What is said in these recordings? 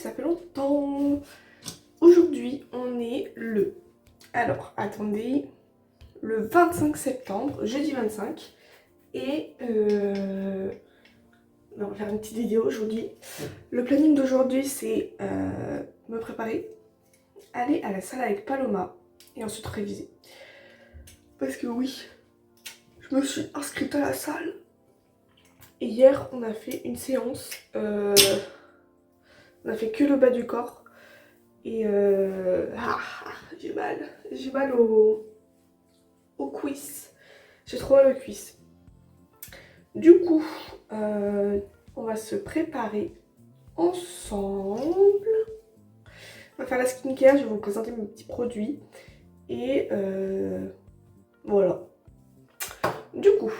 ça fait longtemps. Aujourd'hui, on est Alors, attendez, le 25 septembre, jeudi 25. Et on va faire une petite vidéo aujourd'hui. Le planning d'aujourd'hui, c'est me préparer, aller à la salle avec Paloma et ensuite réviser. Parce que oui, je me suis inscrite à la salle. Et hier, on a fait une séance. On a fait que le bas du corps. Et j'ai mal. J'ai mal au cuisse. J'ai trop mal au cuisse. Du coup, on va se préparer ensemble. On va faire la skincare. Je vais vous présenter mes petits produits. Et voilà. Du coup,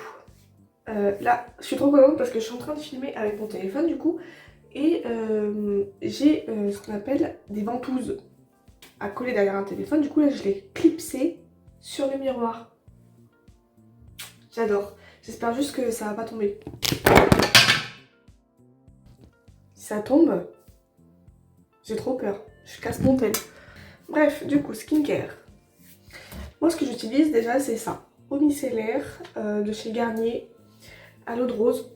là, je suis trop contente parce que je suis en train de filmer avec mon téléphone du coup. Et j'ai ce qu'on appelle des ventouses à coller derrière un téléphone. Du coup là je l'ai clipsé sur le miroir. J'adore. J'espère juste que ça va pas tomber. Si ça tombe, j'ai trop peur. Je casse mon tel. Bref, du coup, skincare. Moi ce que j'utilise déjà c'est ça. Eau micellaire de chez Garnier à l'eau de rose.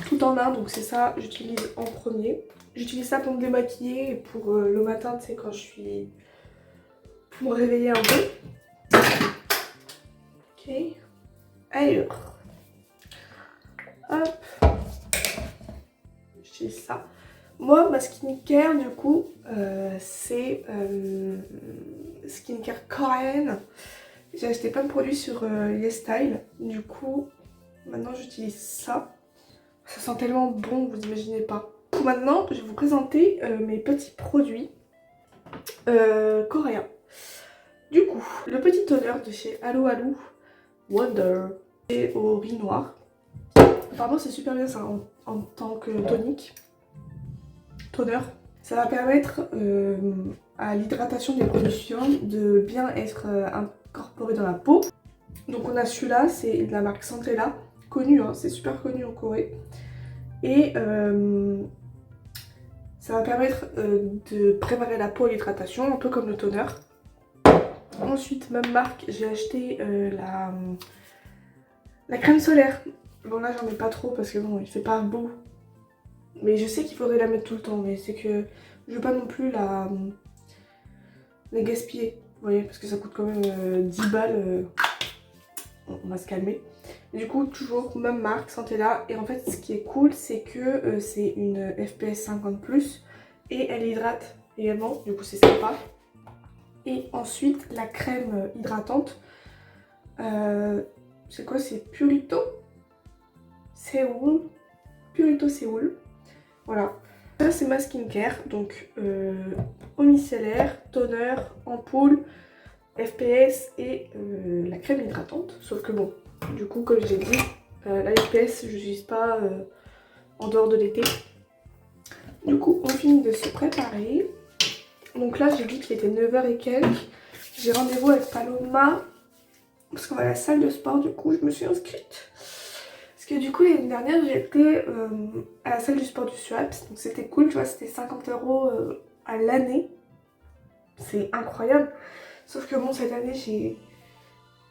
Tout en un, donc c'est ça j'utilise en premier. J'utilise ça pour me démaquiller et pour le matin, tu sais, quand je suis... pour me réveiller un peu. Ok. Alors. Hop. J'ai ça. Moi, ma skincare, du coup, c'est skincare coréenne. J'ai acheté plein de produits sur YesStyle. Du coup, maintenant j'utilise ça. Ça sent tellement bon, vous imaginez pas. Maintenant, je vais vous présenter mes petits produits coréens. Du coup, le petit toner de chez Alo Alo Wonder et au riz noir. Apparemment, c'est super bien ça en tant que tonique. Toner. Ça va permettre à l'hydratation des productions de bien être incorporé dans la peau. Donc on a celui-là, c'est de la marque Santella, connu, hein, c'est super connu en Corée. Et ça va permettre de préparer la peau à l'hydratation, un peu comme le toner. Ensuite, même marque, j'ai acheté la crème solaire. Bon là j'en ai pas trop parce que bon il fait pas beau. Mais je sais qu'il faudrait la mettre tout le temps, mais c'est que je veux pas non plus la gaspiller. Vous voyez, parce que ça coûte quand même 10 balles. On va se calmer. Du coup, toujours même marque, Santella. Et en fait, ce qui est cool, c'est que c'est une FPS 50+. Et elle hydrate également. Du coup, c'est sympa. Et ensuite, la crème hydratante. C'est quoi? C'est Purito Séoul. Purito Séoul. Voilà. Ça, c'est ma skincare. Donc, eau micellaire, toner, ampoule, FPS et la crème hydratante. Sauf que bon, du coup, comme j'ai dit, la FPS, je n'utilise pas en dehors de l'été. Du coup, on finit de se préparer. Donc là, j'ai dit qu'il était 9h et quelques. J'ai rendez-vous avec Paloma parce qu'on va à la salle de sport. Du coup, je me suis inscrite. Parce que du coup, l'année dernière, j'étais à la salle du sport du SUAPS. Donc c'était cool, tu vois, c'était 50 € à l'année. C'est incroyable. Sauf que bon, cette année, j'ai...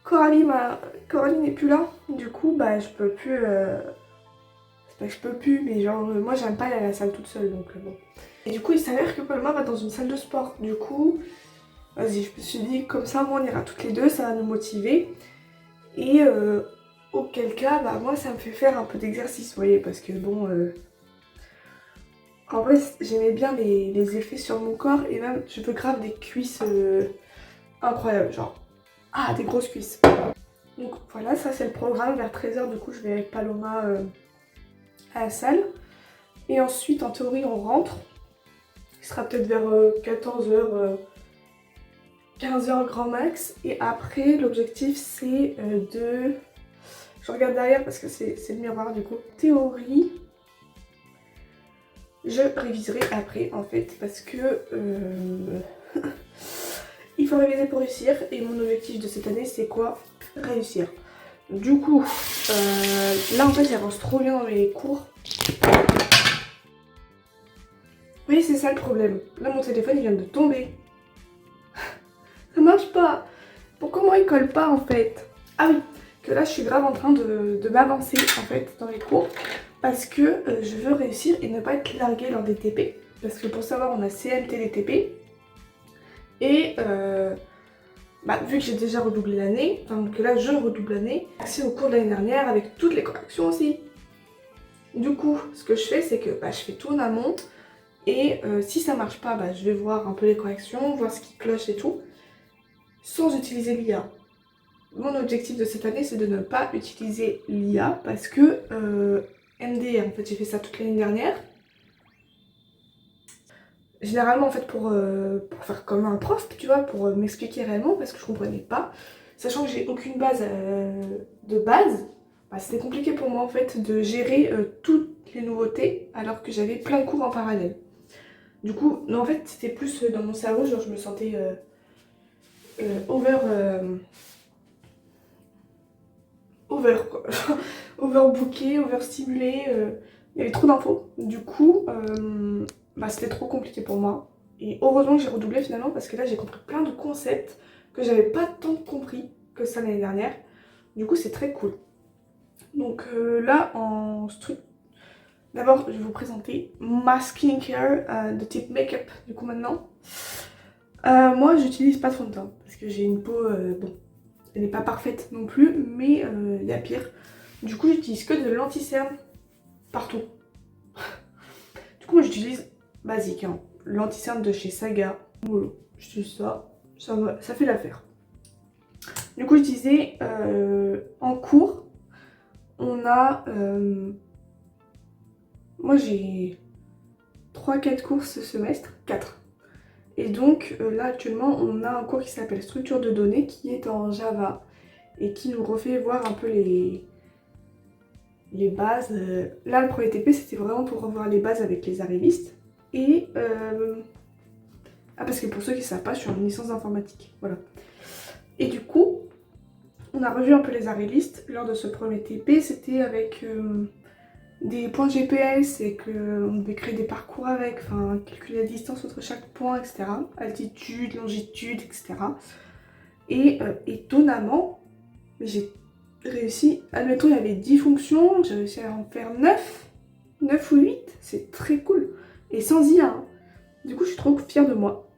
Coralie n'est plus là. Du coup, bah, je peux plus... C'est pas que je peux plus, mais genre, moi, j'aime pas aller à la salle toute seule, donc bon. Et du coup, il s'avère que Paloma va dans une salle de sport. Du coup, vas-y, je me suis dit, comme ça, moi, on ira toutes les deux, ça va nous motiver. Et auquel cas, bah, moi, ça me fait faire un peu d'exercice, vous voyez, parce que bon... En vrai, j'aimais bien les effets sur mon corps, et même, je veux grave des cuisses incroyables, genre... Ah, des grosses cuisses. Donc voilà, ça c'est le programme. Vers 13h, du coup, je vais avec Paloma à la salle. Et ensuite, en théorie, on rentre. Il sera peut-être vers 14h, 15h grand max. Et après, l'objectif, c'est de... Je regarde derrière parce que c'est le miroir, du coup. Théorie, je réviserai après, en fait, parce que... il faut réviser pour réussir et mon objectif de cette année c'est quoi? Réussir. Du coup, là en fait j'avance trop bien dans mes cours. Oui, c'est ça le problème. Là, mon téléphone, il vient de tomber. Ça marche pas. Pourquoi moi, il colle pas, en fait? Ah oui, que là, je suis grave en train de m'avancer, en fait, dans les cours. Parce que je veux réussir et ne pas être larguée lors des TP. Parce que pour savoir, on a CMT les TP. Et vu que j'ai déjà redoublé l'année, enfin que là je redouble l'année, c'est au cours de l'année dernière avec toutes les corrections aussi. Du coup, ce que je fais, c'est que je fais tout en amont. Et si ça marche pas, je vais voir un peu les corrections, voir ce qui cloche et tout, sans utiliser l'IA. Mon objectif de cette année, c'est de ne pas utiliser l'IA parce que MD, en fait, j'ai fait ça toute l'année dernière. Généralement, en fait, pour faire comme un prof, tu vois, pour m'expliquer réellement, parce que je comprenais pas. Sachant que j'ai aucune base de base, c'était compliqué pour moi, en fait, de gérer toutes les nouveautés, alors que j'avais plein de cours en parallèle. Du coup, non, en fait, c'était plus dans mon cerveau, genre je me sentais over, quoi. Overbooké, overstimulé, il y avait trop d'infos. Du coup, c'était trop compliqué pour moi. Et heureusement que j'ai redoublé finalement parce que là j'ai compris plein de concepts que j'avais pas tant compris que ça l'année dernière. Du coup c'est très cool. Donc là en truc, d'abord je vais vous présenter ma skincare de type make-up du coup maintenant. Moi j'utilise pas de fond de teint parce que j'ai une peau, bon, elle n'est pas parfaite non plus, mais il y a pire. Du coup j'utilise que de l'anti-cerne partout. Du coup moi j'utilise basique, hein. L'anti-cerne de chez Saga. Voilà, j'utilise ça, ça fait l'affaire. Du coup j'utilisais en cours, on a... moi j'ai 3-4 cours ce semestre, 4. Et donc là actuellement on a un cours qui s'appelle structure de données qui est en Java et qui nous refait voir un peu les bases. Là le premier TP c'était vraiment pour revoir les bases avec les arrivistes. Et parce que pour ceux qui ne savent pas, je suis en licence d'informatique, voilà. Et du coup, on a revu un peu les arrivistes lors de ce premier TP, c'était avec des points GPS et qu'on devait créer des parcours avec, enfin calculer la distance entre chaque point, etc. Altitude, longitude, etc. Et étonnamment, j'ai réussi, admettons il y avait 10 fonctions, j'ai réussi à en faire 9 ou 8, c'est très cool. Et sans IA, hein. Du coup je suis trop fière de moi.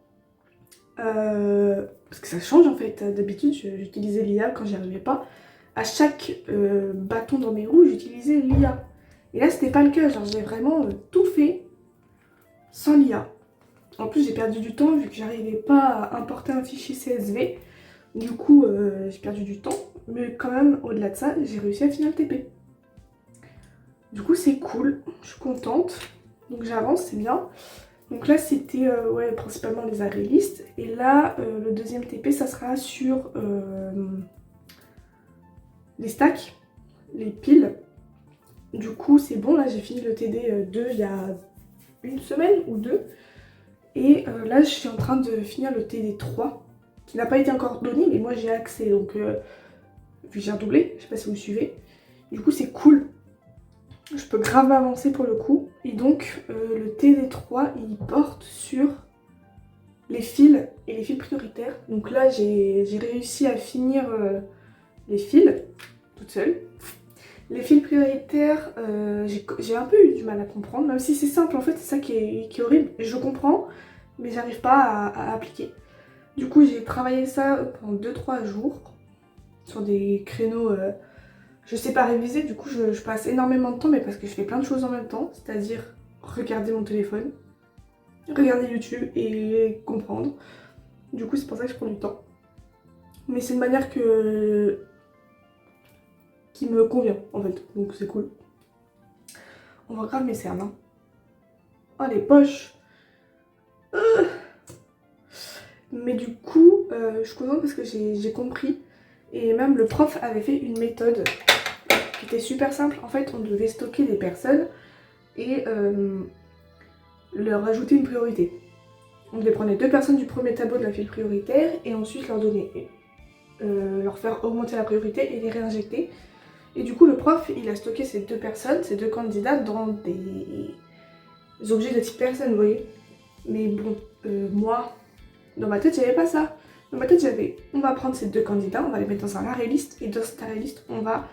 Parce que ça change en fait, d'habitude j'utilisais l'IA quand j'y arrivais pas. À chaque bâton dans mes roues j'utilisais l'IA. Et là c'était pas le cas, genre j'ai vraiment tout fait sans l'IA. En plus j'ai perdu du temps vu que j'arrivais pas à importer un fichier CSV. Du coup j'ai perdu du temps, mais quand même au-delà de ça j'ai réussi à finir le TP. Du coup c'est cool, je suis contente, donc j'avance, c'est bien. Donc là c'était principalement les arrivistes et là le deuxième TP ça sera sur les stacks, les piles. Du coup c'est bon, là j'ai fini le TD2 il y a une semaine ou deux et là je suis en train de finir le TD3 qui n'a pas été encore donné mais moi j'ai accès donc vu que j'ai redoublé, je sais pas si vous suivez. Du coup c'est cool. Je peux grave avancer pour le coup. Et donc le TD3 il porte sur les fils et les fils prioritaires. Donc là j'ai réussi à finir les fils toute seule. Les fils prioritaires, j'ai un peu eu du mal à comprendre, même si c'est simple en fait, c'est ça qui est horrible. Je comprends, mais j'arrive pas à appliquer. Du coup j'ai travaillé ça pendant 2-3 jours sur des créneaux. Je sais pas réviser, du coup je passe énormément de temps, mais parce que je fais plein de choses en même temps, c'est-à-dire regarder mon téléphone, regarder YouTube et comprendre. Du coup c'est pour ça que je prends du temps. Mais c'est une manière qui me convient en fait, donc c'est cool. On voit grave mes cernes. Hein. Oh les poches. Mais du coup je suis contente parce que j'ai compris. Et même le prof avait fait une méthode qui était super simple. En fait on devait stocker des personnes et leur ajouter une priorité. On devait prendre les 2 personnes du premier tableau de la file prioritaire et ensuite leur donner, leur faire augmenter la priorité et les réinjecter. Et du coup le prof il a stocké ces 2 personnes, ces 2 candidats dans les objets de type personne, vous voyez. Mais bon, moi, dans ma tête, j'avais pas ça. Dans ma tête, j'avais, on va prendre ces deux candidats, on va les mettre dans un arrêt liste, et dans cet arrêt liste, on va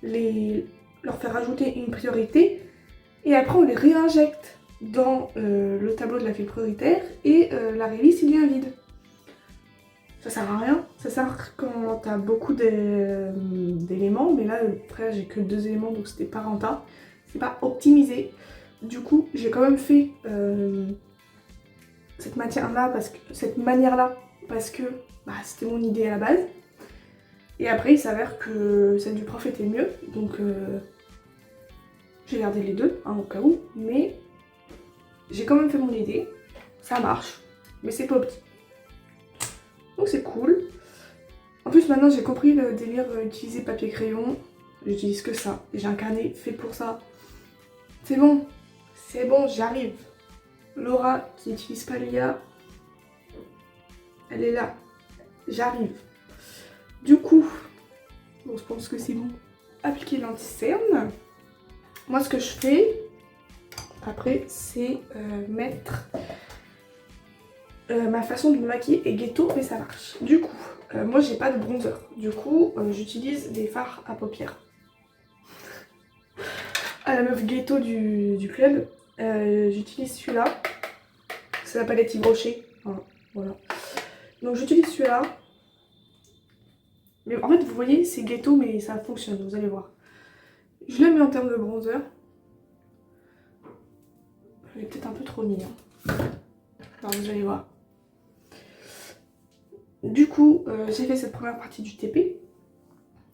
leur faire ajouter une priorité, et après on les réinjecte dans le tableau de la file prioritaire, et l'arrêt liste, il devient vide. Ça sert à rien, ça sert quand t'as beaucoup d'éléments, mais là, après, j'ai que 2 éléments, donc c'était pas rentable, c'est pas optimisé. Du coup, j'ai quand même fait cette manière-là parce que bah, c'était mon idée à la base. Et après, il s'avère que celle du prof était mieux, donc j'ai gardé les deux, hein, au cas où, mais j'ai quand même fait mon idée, ça marche, mais c'est pas opti. Donc c'est cool. En plus, maintenant, j'ai compris le délire utiliser papier-crayon, j'utilise que ça, et j'ai un carnet fait pour ça. C'est bon, j'y arrive. Laura, qui n'utilise pas l'IA, elle est là. J'arrive. Du coup, bon, je pense que c'est bon. Appliquer l'anti-cerne. Moi, ce que je fais, après, c'est mettre ma façon de me maquiller est ghetto, mais ça marche. Du coup, moi, j'ai pas de bronzer. Du coup, j'utilise des fards à paupières. À la meuf ghetto du club, j'utilise celui-là. C'est la palette Yves Rocher. Voilà. Donc j'utilise celui-là. Mais en fait, vous voyez, c'est ghetto, mais ça fonctionne, vous allez voir. Je le mets en termes de bronzer. Je l'ai peut-être un peu trop mis. Hein. Alors, vous allez voir. Du coup, j'ai fait cette première partie du TP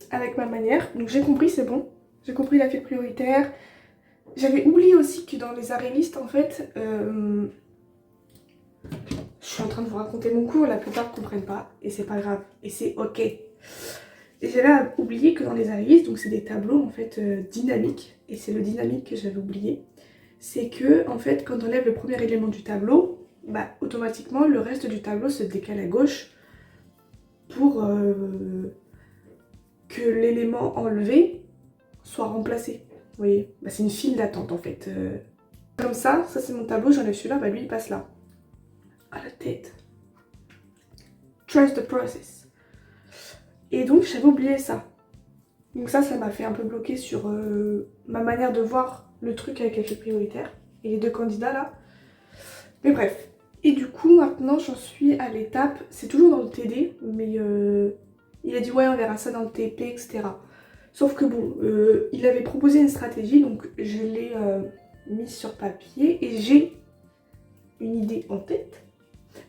avec ma manière. Donc j'ai compris, c'est bon. J'ai compris la file prioritaire. J'avais oublié aussi que dans les arrêts listes, en fait, je suis en train de vous raconter mon cours, la plupart ne comprennent pas, et c'est pas grave, et c'est ok. Et j'avais oublié que dans les arrêts listes, donc c'est des tableaux en fait dynamiques, et c'est le dynamique que j'avais oublié. C'est que en fait, quand on enlève le premier élément du tableau, bah automatiquement le reste du tableau se décale à gauche pour que l'élément enlevé soit remplacé. Vous voyez, bah, c'est une file d'attente en fait. Comme ça c'est mon tableau, j'enlève celui-là, bah lui il passe là. À la tête. Trust the process. Et donc j'avais oublié ça. Donc ça m'a fait un peu bloquer sur ma manière de voir le truc avec l'effet prioritaire. Et les deux candidats là. Mais bref. Et du coup maintenant j'en suis à l'étape, c'est toujours dans le TD, mais il a dit ouais on verra ça dans le TP, etc. Sauf que bon, il avait proposé une stratégie, donc je l'ai mise sur papier et j'ai une idée en tête.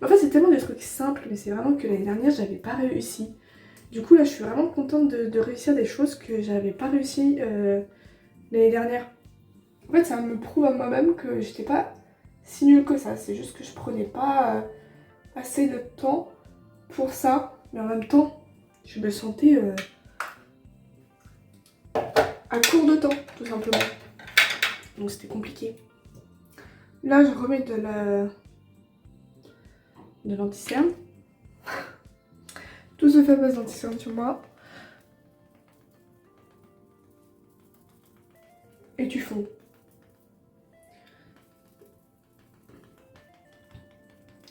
En fait c'est tellement des trucs simples, mais c'est vraiment que l'année dernière j'avais pas réussi. Du coup là je suis vraiment contente de réussir des choses que j'avais pas réussi l'année dernière. En fait ça me prouve à moi-même que j'étais pas si nulle que ça, c'est juste que je prenais pas assez de temps pour ça, mais en même temps je me sentais à court de temps tout simplement. Donc c'était compliqué. Là je remets de l'anti-cerne. Tout se fait à base d'anti-cerne sur moi. Et tu fonds.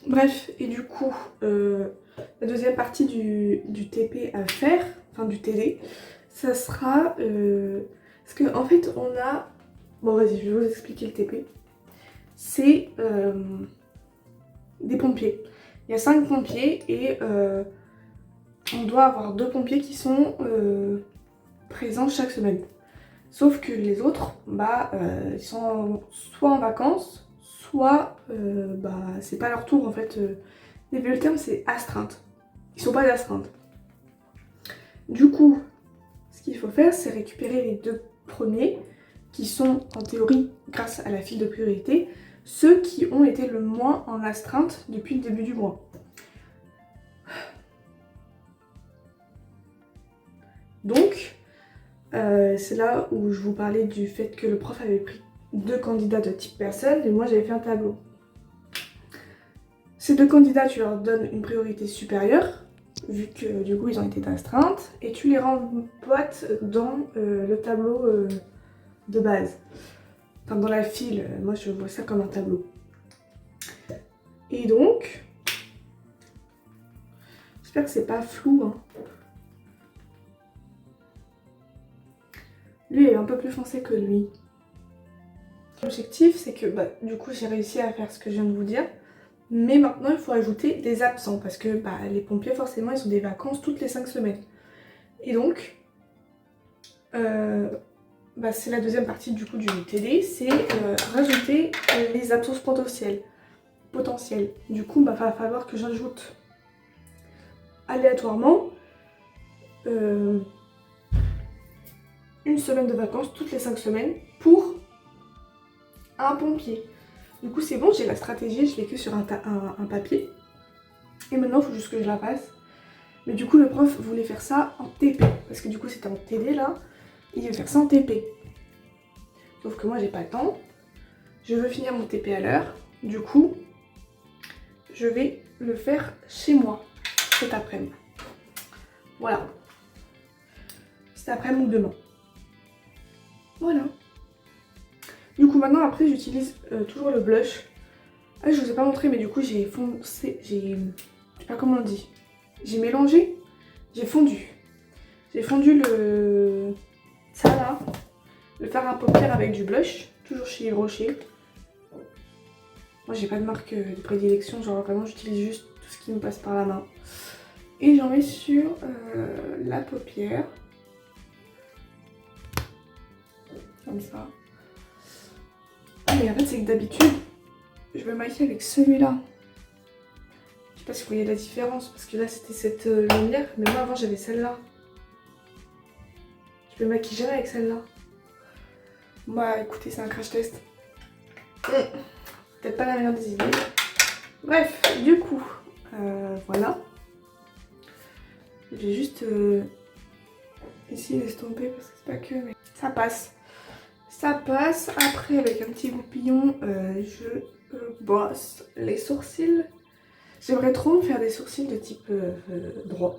Bref, et du coup, la deuxième partie du TP à faire, enfin du TD, ça sera... parce qu'en en fait, on a... Bon, vas-y, je vais vous expliquer le TP. C'est des pompiers. Il y a 5 pompiers et on doit avoir 2 pompiers qui sont présents chaque semaine. Sauf que les autres, bah, ils sont soit en vacances, soit bah, c'est pas leur tour en fait. Le terme c'est astreinte. Ils sont pas d'astreinte. Du coup, ce qu'il faut faire, c'est récupérer les 2 premiers qui sont en théorie, grâce à la file de priorité, ceux qui ont été le moins en astreinte depuis le début du mois. Donc, c'est là où je vous parlais du fait que le prof avait pris 2 candidats de type personne et moi j'avais fait un tableau. Ces 2 candidats, tu leur donnes une priorité supérieure, vu que du coup ils ont été d'astreinte, et tu les remboîtes dans le tableau de base. Enfin, dans la file, moi je vois ça comme un tableau. Et donc, j'espère que c'est pas flou. Hein. Lui est un peu plus foncé que lui. L'objectif, c'est que du coup, j'ai réussi à faire ce que je viens de vous dire. Mais maintenant, il faut ajouter des absents parce que les pompiers, forcément, ils ont des vacances toutes les 5 semaines. Et donc, c'est la deuxième partie du coup du TD, c'est rajouter les absences potentielles. Du coup, va falloir que j'ajoute aléatoirement une semaine de vacances toutes les 5 semaines pour un pompier. Du coup, c'est bon, j'ai la stratégie, je l'ai écrit sur un papier. Et maintenant, il faut juste que je la fasse. Mais du coup, le prof voulait faire ça en TP. Parce que du coup, c'était en TD là. Il veut faire ça en TP. Sauf que moi, j'ai pas le temps. Je veux finir mon TP à l'heure. Du coup, je vais le faire chez moi cet après-midi. Voilà. Cet après-midi ou demain. Voilà. Du coup, maintenant, après, j'utilise toujours le blush. Ah, je vous ai pas montré, mais du coup, j'ai foncé. Je sais pas comment on dit. J'ai mélangé. J'ai fondu. J'ai fondu ça là. Le fard à paupières avec du blush. Toujours chez Yves Rocher. Moi, j'ai pas de marque de prédilection. Genre, vraiment, j'utilise juste tout ce qui me passe par la main. Et j'en mets sur la paupière. Comme ça. Ah mais en fait c'est que d'habitude, je me maquille avec celui-là. Je sais pas si vous voyez la différence, parce que là c'était cette lumière, mais moi avant j'avais celle-là. Je me maquille jamais avec celle-là. Bah écoutez, c'est un crash test. Peut-être pas la meilleure des idées. Bref, du coup, voilà. J'ai juste essayé d'estomper parce que c'est pas que, mais ça passe. Ça passe. Après, avec un petit goupillon, je brosse les sourcils. J'aimerais trop me faire des sourcils de type droit.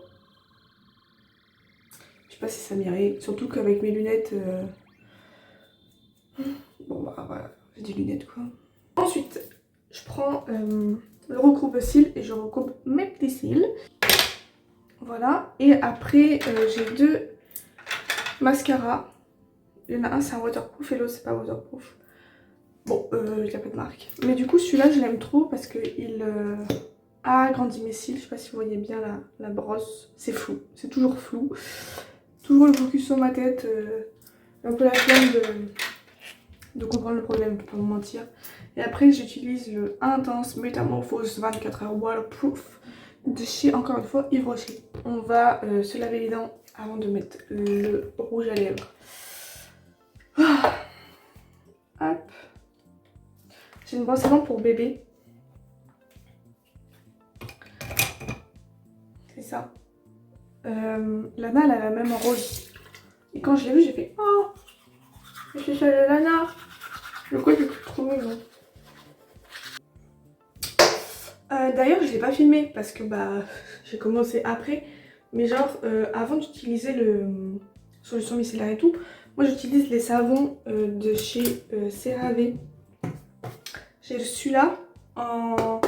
Je sais pas si ça m'irait. Surtout qu'avec mes lunettes... Bon bah voilà, j'ai des lunettes quoi. Ensuite, je prends le recoupe-cils et je recoupe mes petits cils. Voilà. Et après, j'ai deux mascaras. Il y en a un, c'est un waterproof et l'autre, c'est pas waterproof. Bon, il n'y a pas de marque. Mais du coup, celui-là, je l'aime trop parce qu'il agrandit mes cils. Je sais pas si vous voyez bien la brosse. C'est flou, c'est toujours flou. Toujours le focus sur ma tête. Un peu la flemme de comprendre le problème, pour pas vous mentir. Et après, j'utilise le Intense Metamorphose 24h Waterproof de chez, encore une fois, Yves Rocher. On va se laver les dents avant de mettre le rouge à lèvres. Ah. Hop. J'ai une brosse à dents pour bébé. C'est ça. Lana, elle a la même en rose. Et quand je l'ai vue, j'ai fait oh, c'est ça la Lana. Le coup, j'ai trop mignon. D'ailleurs, je l'ai pas filmé parce que j'ai commencé après. Mais genre, avant d'utiliser le solution micellaire et tout, moi j'utilise les savons de chez CeraVe. J'ai celui-là en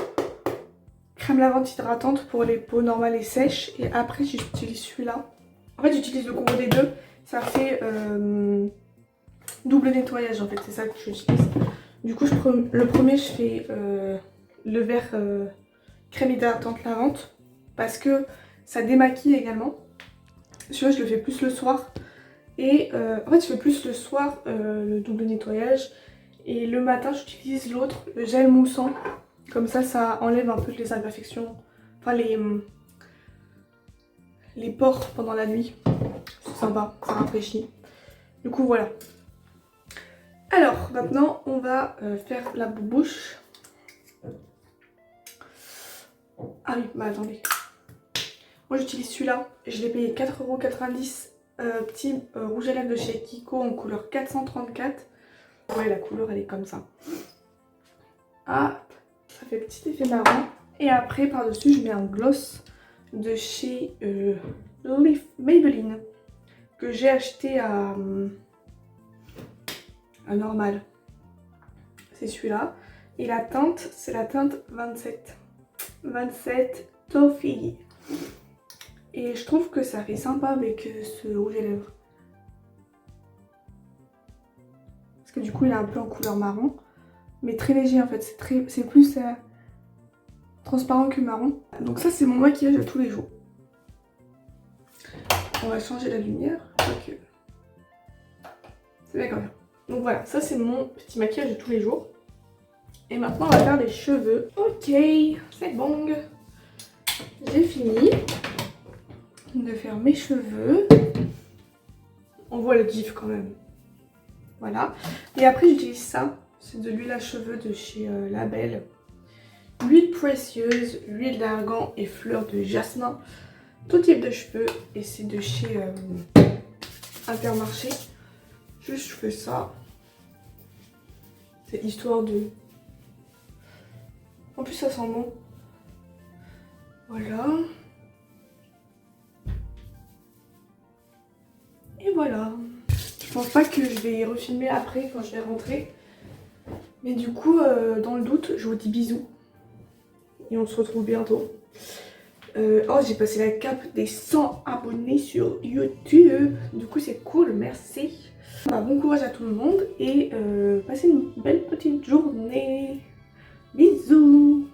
crème lavante hydratante pour les peaux normales et sèches. Et après, j'utilise celui-là. En fait, j'utilise le combo des deux. Ça fait double nettoyage en fait, c'est ça que j'utilise. Du coup, le premier, je fais le vert crème hydratante lavante parce que ça démaquille également. Celui-là, je le fais plus le soir. Et en fait, je fais plus le soir le double nettoyage. Et le matin, j'utilise l'autre, le gel moussant. Comme ça enlève un peu les imperfections. Enfin, les pores pendant la nuit. C'est sympa, ça rafraîchit. Du coup, voilà. Alors, maintenant, on va faire la bouche. Ah oui, attendez. Moi, j'utilise celui-là. Je l'ai payé 4,90 €. Petit rouge à lèvres de chez Kiko en couleur 434. Ouais, la couleur, elle est comme ça. Ah, ça fait petit effet marron. Et après, par-dessus, je mets un gloss de chez Maybelline. Que j'ai acheté à Normal. c'est celui-là. Et la teinte, c'est la teinte 27. 27 Toffee. Et je trouve que ça fait sympa avec ce rouge à lèvres. Parce que du coup, il est un peu en couleur marron. Mais très léger en fait, c'est plus transparent que marron. Donc ça, c'est mon maquillage de tous les jours. On va changer la lumière. Donc, c'est bien quand même. Donc voilà, ça c'est mon petit maquillage de tous les jours. Et maintenant on va faire les cheveux. Ok, c'est bon. J'ai fini de faire mes cheveux. On voit le gif quand même. Voilà. Et après j'utilise ça. C'est de l'huile à cheveux de chez Label. Huile précieuse, huile d'argan et fleurs de jasmin. Tout type de cheveux. Et c'est de chez Intermarché. Juste je fais ça. C'est histoire de... En plus ça sent bon. Voilà. Et voilà. Je pense pas que je vais refilmer après quand je vais rentrer. Mais du coup, dans le doute, je vous dis bisous. Et on se retrouve bientôt. Oh, j'ai passé la cape des 100 abonnés sur YouTube. Du coup, c'est cool, merci. Bon courage à tout le monde et passez une belle petite journée. Bisous.